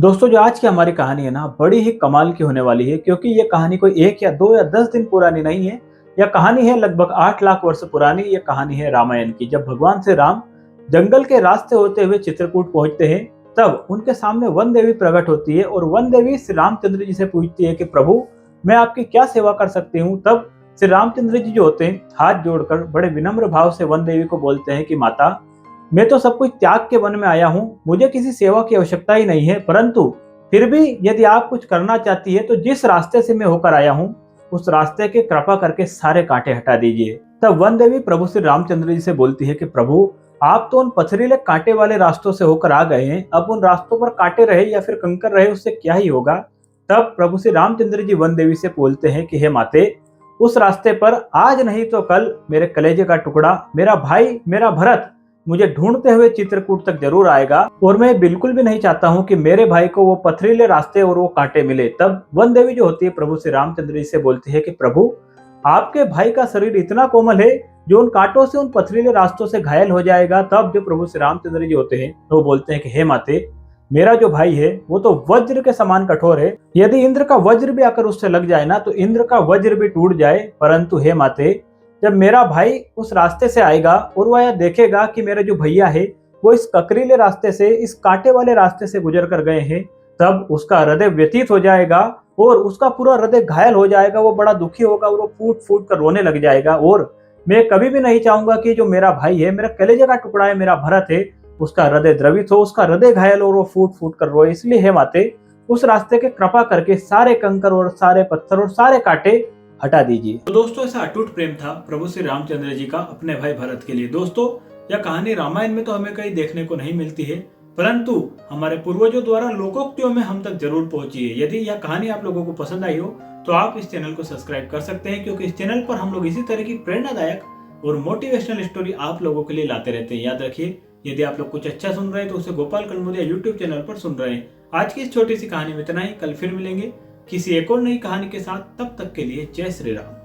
दोस्तों जो आज की हमारी कहानी है ना बड़ी ही कमाल की होने वाली है क्योंकि ये कहानी कोई 1 या 2 या 10 दिन पुरानी नहीं है। यह कहानी है लगभग 8 लाख वर्ष पुरानी। ये कहानी है रामायण की। जब भगवान श्री राम जंगल के रास्ते होते हुए चित्रकूट पहुंचते हैं तब उनके सामने वन देवी प्रकट होती है और वन देवी श्री रामचंद्र जी से पूछती है कि प्रभु मैं आपकी क्या सेवा कर सकती हूँ। तब श्री रामचंद्र जी जो होते हैं हाथ जोड़कर बड़े विनम्र भाव से वन देवी को बोलते हैं कि माता मैं तो सब कुछ त्याग के वन में आया हूँ, मुझे किसी सेवा की आवश्यकता ही नहीं है, परंतु फिर भी यदि आप कुछ करना चाहती है तो जिस रास्ते से मैं होकर आया हूँ उस रास्ते के कृपा करके सारे कांटे हटा दीजिए। तब वन देवी प्रभु श्री रामचंद्र जी से बोलती है कि प्रभु आप तो उन पथरीले कांटे वाले रास्तों से होकर आ गए हैं, अब उन रास्तों पर कांटे रहे या फिर कंकर रहे उससे क्या ही होगा। तब प्रभु श्री रामचंद्र जी वन देवी से बोलते हैं कि हे माते उस रास्ते पर आज नहीं तो कल मेरे कलेजे का टुकड़ा मेरा भाई मेरा भरत मुझे ढूंढते हुए चित्रकूट तक जरूर आएगा और मैं बिल्कुल भी नहीं चाहता हूँ कि मेरे भाई को वो पथरीले रास्ते और वो कांटे मिले। तब वन देवी जो होती है प्रभु श्री रामचंद्र जी से बोलती है कि प्रभु आपके भाई का शरीर इतना कोमल है जो उन कांटों से उन पथरीले रास्तों से घायल हो जाएगा। तब जो प्रभु श्री रामचंद्र जी होते हैं वो बोलते हैं कि हे माते मेरा जो भाई है वो तो वज्र के समान कठोर है, यदि इंद्र का वज्र भी आकर उससे लग जाए ना तो इंद्र का वज्र भी टूट जाए, परंतु हे माते जब मेरा भाई उस रास्ते से आएगा और वह यह देखेगा कि मेरा जो भैया है वो इस ककरीले रास्ते से इस कांटे वाले रास्ते से गुजर कर गए हैं, तब उसका हृदय व्यतीत हो जाएगा और उसका पूरा हृदय घायल हो जाएगा, वो बड़ा दुखी होगा और वो फूट फूट कर रोने लग जाएगा। और मैं कभी भी नहीं चाहूंगा कि जो मेरा भाई है मेरा कलेजे का टुकड़ा है मेरा भरत है उसका हृदय द्रवित हो, उसका हृदय घायल और वो फूट फूट कर रोए। इसलिए हे माते उस रास्ते के कृपा करके सारे कंकर और सारे पत्थर और सारे कांटे हटा दीजिए। तो दोस्तों ऐसा अटूट प्रेम था प्रभु श्री रामचंद्र जी का अपने भाई भरत के लिए। दोस्तों यह कहानी रामायण में तो हमें कहीं देखने को नहीं मिलती है, परंतु हमारे पूर्वजों द्वारा लोकोक्तियों में हम तक जरूर पहुंची है। यदि यह कहानी आप लोगों को पसंद आई हो तो आप इस चैनल को सब्सक्राइब कर सकते हैं, क्योंकि इस चैनल पर हम लोग इसी तरह की प्रेरणादायक और मोटिवेशनल स्टोरी आप लोगों के लिए लाते रहते हैं। याद रखिए यदि आप लोग कुछ अच्छा सुन रहे हैं तो उसे गोपाल कलमुरिया यूट्यूब चैनल पर सुन रहे हैं। आज की इस छोटी सी कहानी में इतना ही। कल फिर मिलेंगे किसी एक और नई कहानी के साथ। तब तक के लिए जय श्री राम।